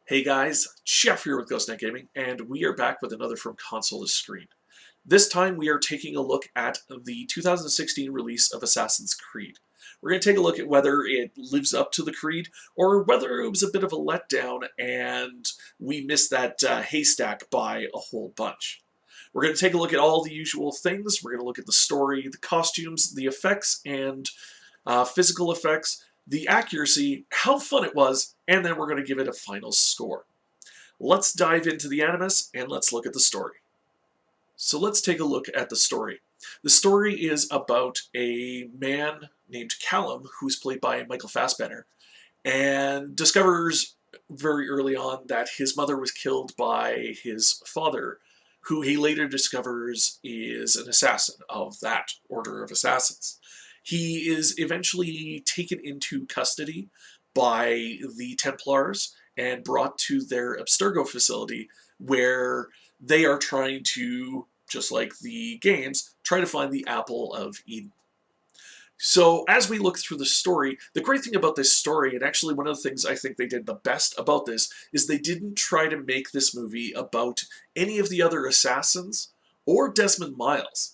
Hey guys, Jeff here with GhostNet Gaming, and we are back with another From Console to Screen. This time we are taking a look at the 2016 release of Assassin's Creed. We're going to take a look at whether it lives up to the Creed, or whether it was a bit of a letdown and we missed that haystack by a whole bunch. We're going to take a look at all the usual things. We're going to look at the story, the costumes, the effects, and physical effects, the accuracy, how fun it was, and then we're going to give it a final score. Let's dive into the Animus and let's look at the story. So let's take a look at the story. The story is about a man named Callum, who's played by Michael Fassbender, and discovers very early on that his mother was killed by his father, who he later discovers is an assassin of that order of assassins. He is eventually taken into custody by the Templars and brought to their Abstergo facility, where they are trying to, just like the games, try to find the Apple of Eden. So as we look through the story, the great thing about this story, and actually one of the things I think they did the best about this, is they didn't try to make this movie about any of the other assassins or Desmond Miles.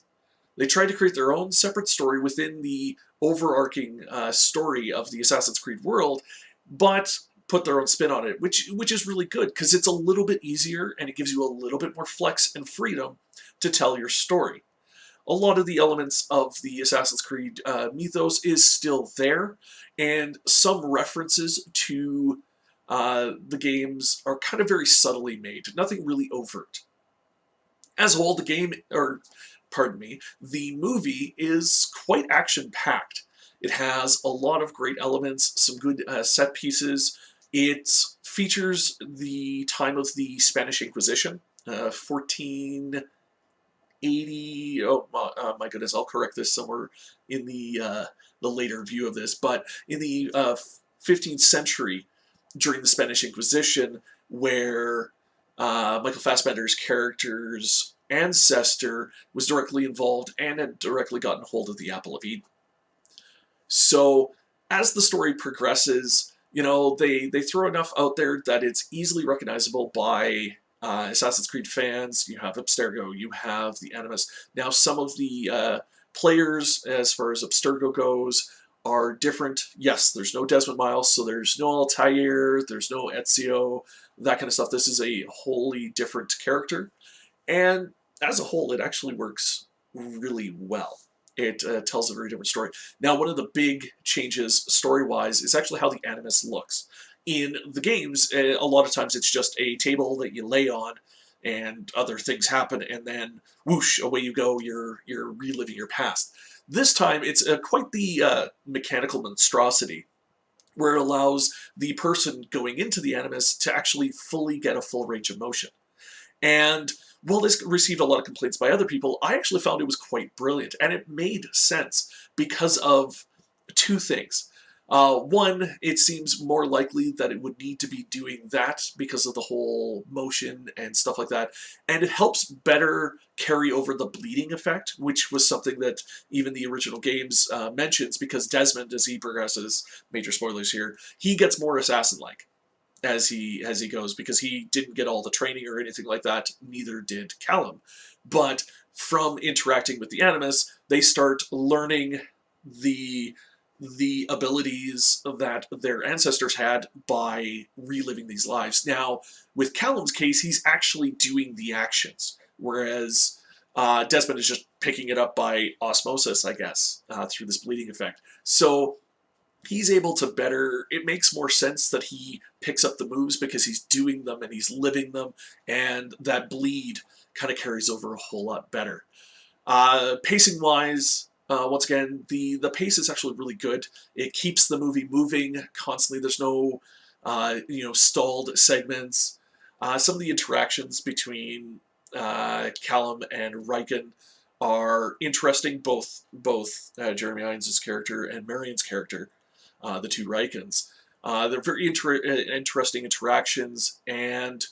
They tried to create their own separate story within the overarching story of the Assassin's Creed world, but put their own spin on it, which is really good, because it's a little bit easier and it gives you a little bit more flex and freedom to tell your story. A lot of the elements of the Assassin's Creed mythos is still there, and some references to the games are kind of very subtly made, nothing really overt. As a whole, the movie is quite action-packed. It has a lot of great elements, some good set pieces. It features the time of the Spanish Inquisition, 1480. Oh my goodness, I'll correct this somewhere in the later view of this, but in the 15th century, during the Spanish Inquisition, where Michael Fassbender's character's ancestor was directly involved and had directly gotten hold of the Apple of Eden. So as the story progresses, they throw enough out there that it's easily recognizable by Assassin's Creed fans. You have Abstergo, you have the Animus. Now some of the players, as far as Abstergo goes, are different. Yes, there's no Desmond Miles, so there's no Altair, there's no Ezio, that kind of stuff. This is a wholly different character, and as a whole, it actually works really well. It tells a very different story. Now, one of the big changes story-wise is actually how the Animus looks. In the games, a lot of times it's just a table that you lay on, and other things happen, and then whoosh, away you go. You're reliving your past. This time, it's quite the mechanical monstrosity, where it allows the person going into the Animus to actually fully get a full range of motion. And while this received a lot of complaints by other people, I actually found it was quite brilliant, and it made sense because of two things. One, it seems more likely that it would need to be doing that because of the whole motion and stuff like that, and it helps better carry over the bleeding effect, which was something that even the original games mentions, because Desmond, as he progresses, major spoilers here, he gets more assassin-like as he goes, because he didn't get all the training or anything like that. Neither did Callum. But from interacting with the Animus, they start learning the abilities that their ancestors had by reliving these lives. Now, with Callum's case, he's actually doing the actions, whereas Desmond is just picking it up by osmosis, I guess, through this bleeding effect. So he's able to better, it makes more sense that he picks up the moves because he's doing them and he's living them, and that bleed kind of carries over a whole lot better. Pacing wise, once again, the pace is actually really good. It keeps the movie moving constantly. There's no stalled segments. Some of the interactions between Callum and Riken are interesting, both Jeremy Irons' character and Marion's character, the two Rikens. They're very interesting interactions, and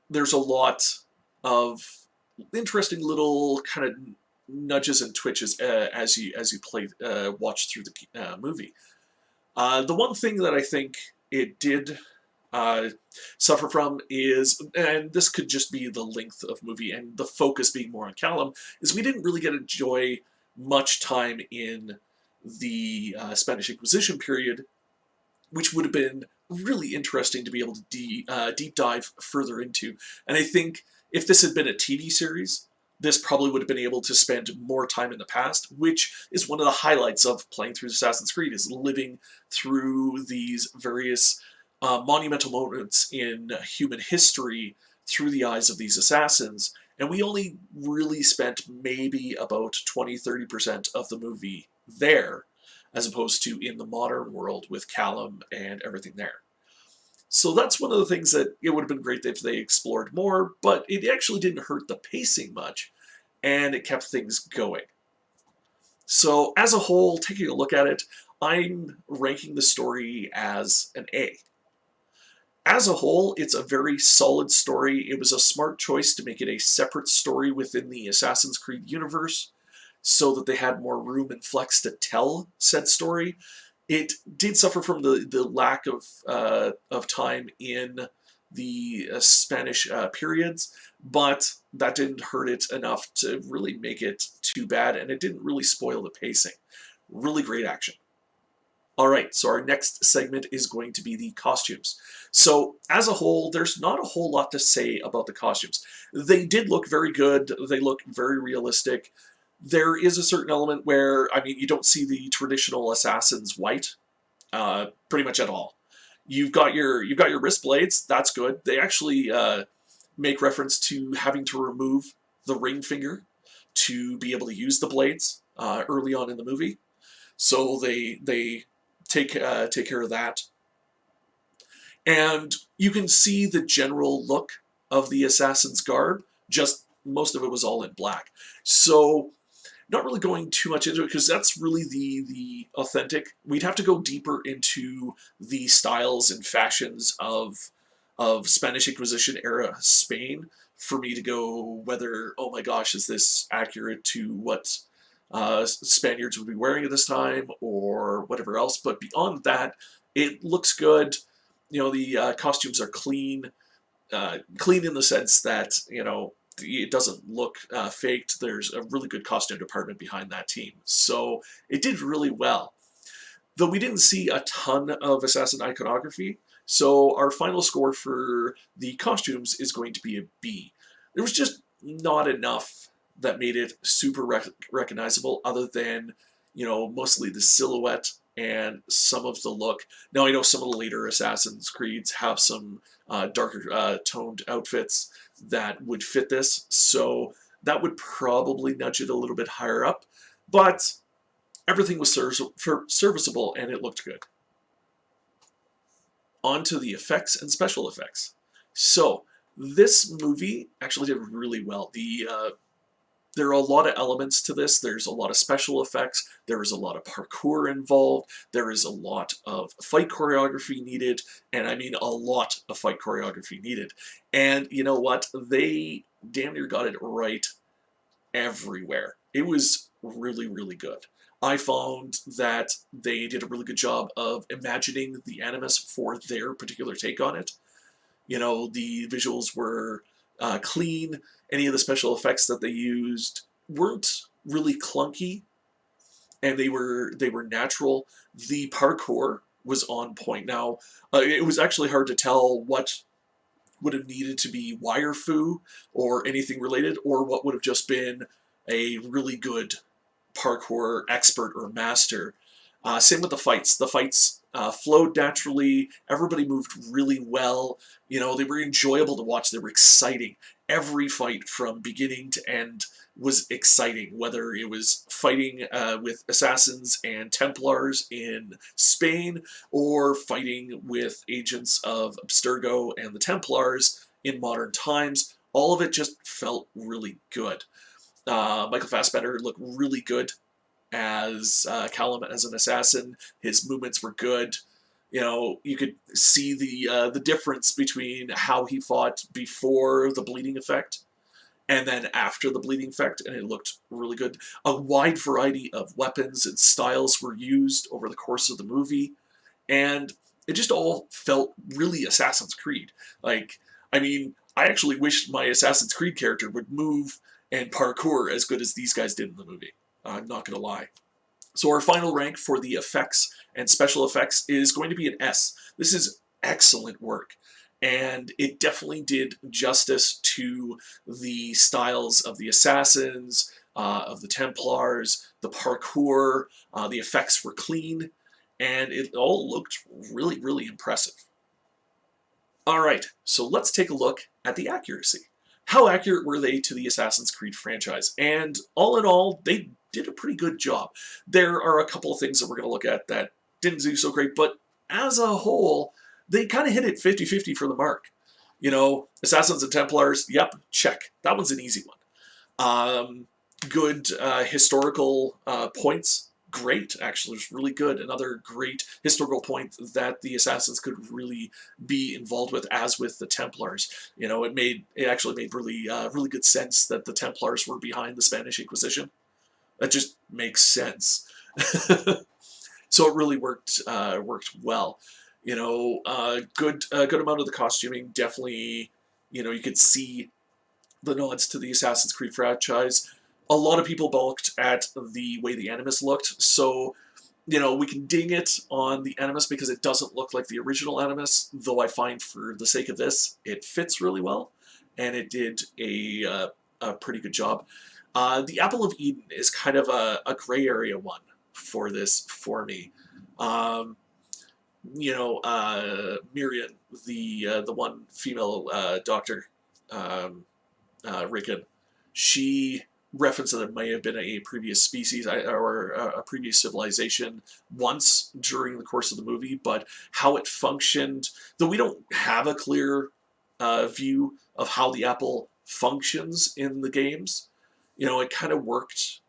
there's a lot of interesting little kind of nudges and twitches as you watch through the movie. The one thing that I think it did suffer from is, and this could just be the length of movie and the focus being more on Callum, is we didn't really get to enjoy much time in the Spanish Inquisition period, which would have been really interesting to be able to deep dive further into. And I think if this had been a TV series, this probably would have been able to spend more time in the past, which is one of the highlights of playing through Assassin's Creed, is living through these various monumental moments in human history through the eyes of these assassins. And we only really spent maybe about 20-30% of the movie there, as opposed to in the modern world with Callum and everything there. So that's one of the things that it would have been great if they explored more, but it actually didn't hurt the pacing much, and it kept things going. So as a whole, taking a look at it, I'm ranking the story as an A. As a whole, it's a very solid story. It was a smart choice to make it a separate story within the Assassin's Creed universe, so that they had more room and flex to tell said story. It did suffer from the lack of time in the Spanish periods, but that didn't hurt it enough to really make it too bad, and it didn't really spoil the pacing. Really great action. All right, so our next segment is going to be the costumes. So as a whole, there's not a whole lot to say about the costumes. They did look very good. They look very realistic. There is a certain element where, I mean, you don't see the traditional assassin's white, pretty much at all. You've got your wrist blades. That's good. They actually make reference to having to remove the ring finger to be able to use the blades early on in the movie. So they take care of that, and you can see the general look of the assassin's garb. Just most of it was all in black. So not really going too much into it, because that's really the authentic. We'd have to go deeper into the styles and fashions of Spanish Inquisition era Spain for me to go whether, oh my gosh, is this accurate to what Spaniards would be wearing at this time or whatever else. But beyond that, it looks good. You know, the costumes are clean, clean in the sense that, you know, it doesn't look faked. There's a really good costume department behind that team. So it did really well. Though we didn't see a ton of assassin iconography, so our final score for the costumes is going to be a B. There was just not enough that made it super recognizable, other than, you know, mostly the silhouette and some of the look. Now, I know some of the later Assassin's Creeds have some darker toned outfits that would fit this, so that would probably nudge it a little bit higher up, but everything was serviceable and it looked good. On to the effects and special effects. So this movie actually did really well. There are a lot of elements to this. There's a lot of special effects. There is a lot of parkour involved. There is a lot of fight choreography needed. And I mean a lot of fight choreography needed. And you know what? They damn near got it right everywhere. It was really, really good. I found that they did a really good job of imagining the Animus for their particular take on it. You know, the visuals were clean. Any of the special effects that they used weren't really clunky, and they were natural. The parkour was on point. Now, it was actually hard to tell what would have needed to be wire fu or anything related, or what would have just been a really good parkour expert or master. Same with the fights. The fights flowed naturally. Everybody moved really well. You know, they were enjoyable to watch. They were exciting. Every fight from beginning to end was exciting, whether it was fighting with assassins and Templars in Spain, or fighting with agents of Abstergo and the Templars in modern times. All of it just felt really good. Michael Fassbender looked really good as Callum as an assassin. His movements were good. You know, you could see the difference between how he fought before the bleeding effect and then after the bleeding effect, and it looked really good. A wide variety of weapons and styles were used over the course of the movie, and it just all felt really Assassin's Creed. Like, I mean, I actually wish my Assassin's Creed character would move and parkour as good as these guys did in the movie. I'm not gonna lie. So our final rank for the effects and special effects is going to be an S. This is excellent work, and it definitely did justice to the styles of the assassins, of the Templars, the parkour. The effects were clean, and it all looked really, really impressive. All right, so let's take a look at the accuracy. How accurate were they to the Assassin's Creed franchise? And all in all, they did a pretty good job. There are a couple of things that we're going to look at that didn't do so great, but as a whole, they kind of hit it 50-50 for the mark. You know, Assassins and Templars, yep, check. That one's an easy one. Good historical points. Great, actually, it was really good. Another great historical point that the Assassins could really be involved with, as with the Templars. You know, it actually made really good sense that the Templars were behind the Spanish Inquisition. That just makes sense. So it really worked well. You know, good amount of the costuming definitely. You know, you could see the nods to the Assassin's Creed franchise. A lot of people balked at the way the Animus looked, so, you know, we can ding it on the Animus because it doesn't look like the original Animus, though I find for the sake of this, it fits really well, and it did a pretty good job. The Apple of Eden is kind of a gray area one for this for me. Um, you know, Miriam, the one female doctor, Rickon, she referenced that it may have been a previous species or a previous civilization once during the course of the movie, but how it functioned, though we don't have a clear view of how the apple functions in the games, you know, it kind of worked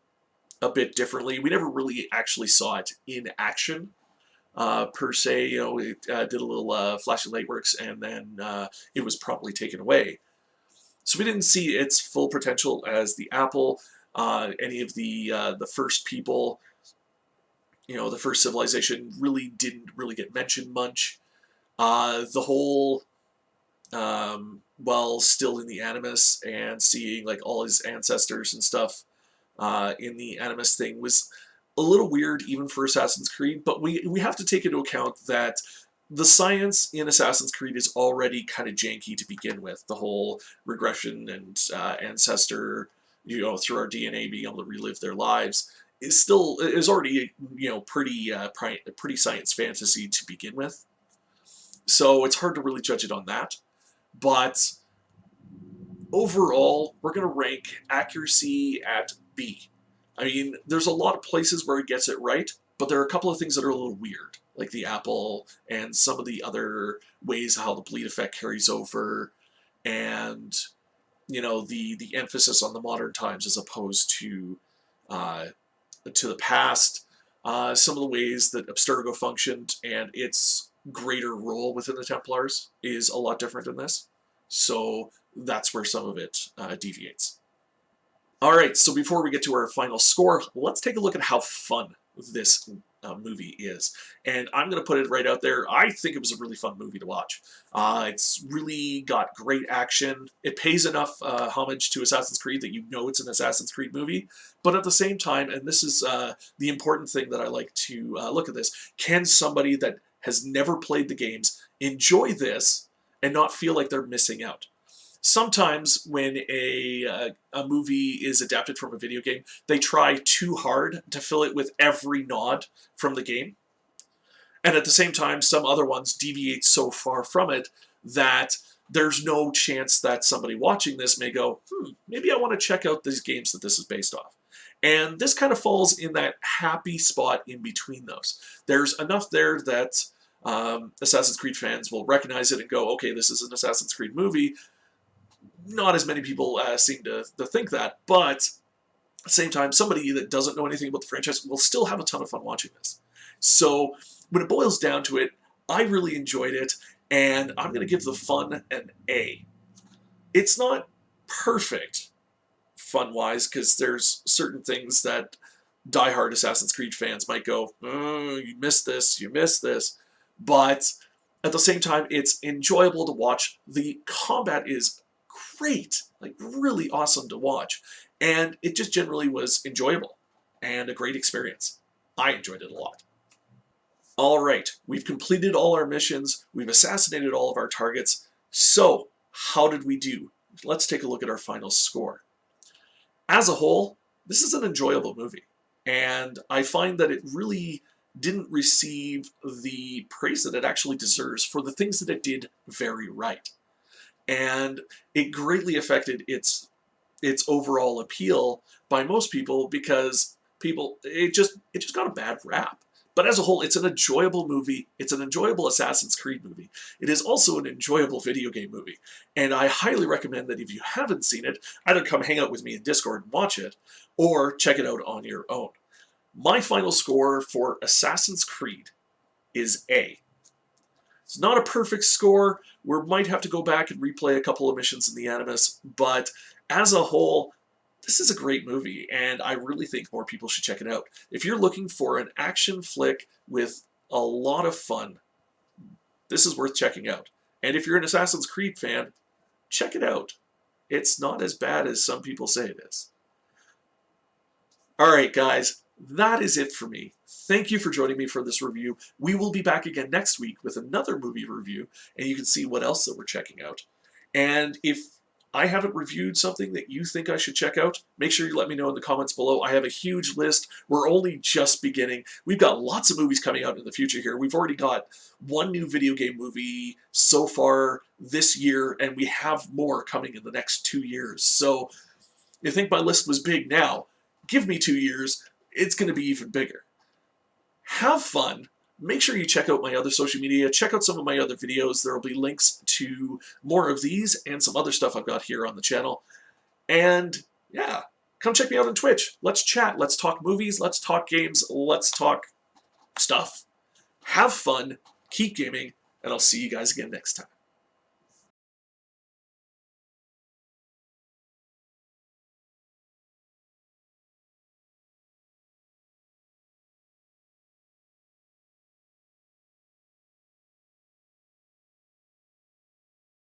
a bit differently. We never really actually saw it in action. Per se, you know, it did a little flashing light works, and then it was promptly taken away. So we didn't see its full potential as the apple. Any of the first people, you know, the first civilization really didn't really get mentioned much. The whole, while still in the Animus and seeing like all his ancestors and stuff in the Animus thing was a little weird even for Assassin's Creed, but we have to take into account that the science in Assassin's Creed is already kind of janky to begin with. The whole regression and ancestor, you know, through our DNA being able to relive their lives is already, you know, pretty science fantasy to begin with. So it's hard to really judge it on that. But overall, we're going to rank accuracy at B. I mean, there's a lot of places where it gets it right, but there are a couple of things that are a little weird, like the apple and some of the other ways how the bleed effect carries over, and, you know, the emphasis on the modern times as opposed uh, to the past. Some of the ways that Abstergo functioned and its greater role within the Templars is a lot different in this. So that's where some of it deviates. All right, so before we get to our final score, let's take a look at how fun this movie is. And I'm going to put it right out there. I think it was a really fun movie to watch. It's really got great action. It pays enough homage to Assassin's Creed that you know it's an Assassin's Creed movie. But at the same time, and this is the important thing that I like to look at this, can somebody that has never played the games enjoy this and not feel like they're missing out? Sometimes when a movie is adapted from a video game, they try too hard to fill it with every nod from the game. And at the same time, some other ones deviate so far from it that there's no chance that somebody watching this may go, maybe I want to check out these games that this is based off. And this kind of falls in that happy spot in between those. There's enough there that Assassin's Creed fans will recognize it and go, okay, this is an Assassin's Creed movie. Not as many people seem to think that, but at the same time, somebody that doesn't know anything about the franchise will still have a ton of fun watching this. So when it boils down to it, I really enjoyed it, and I'm going to give the fun an A. It's not perfect fun-wise, because there's certain things that diehard Assassin's Creed fans might go, oh, you missed this, but At the same time, it's enjoyable to watch. The combat is great, like really awesome to watch. And it just generally was enjoyable and a great experience. I enjoyed it a lot. All right, we've completed all our missions. We've assassinated all of our targets. So, how did we do? Let's take a look at our final score. As a whole, this is an enjoyable movie. And I find that it really didn't receive the praise that it actually deserves for the things that it did very right. And it greatly affected its overall appeal by most people because it just got a bad rap. But as a whole, it's an enjoyable movie. It's an enjoyable Assassin's Creed movie. It is also an enjoyable video game movie. And I highly recommend that if you haven't seen it, either come hang out with me in Discord and watch it, or check it out on your own. My final score for Assassin's Creed is A. It's not a perfect score. We might have to go back and replay a couple of missions in the Animus, but as a whole, this is a great movie, and I really think more people should check it out. If you're looking for an action flick with a lot of fun, this is worth checking out. And if you're an Assassin's Creed fan, check it out. It's not as bad as some people say it is. Alright guys, that is it for me. Thank you for joining me for this review. We will be back again next week with another movie review, and you can see what else that we're checking out. And if I haven't reviewed something that you think I should check out, make sure you let me know in the comments below. I have a huge list. We're only just beginning. We've got lots of movies coming out in the future here. We've already got one new video game movie so far this year, and we have more coming in the next 2 years. So you think my list was big now? Give me 2 years. It's going to be even bigger. Have fun. Make sure you check out my other social media. Check out some of my other videos. There will be links to more of these and some other stuff I've got here on the channel. And yeah, come check me out on Twitch. Let's chat. Let's talk movies. Let's talk games. Let's talk stuff. Have fun. Keep gaming. And I'll see you guys again next time.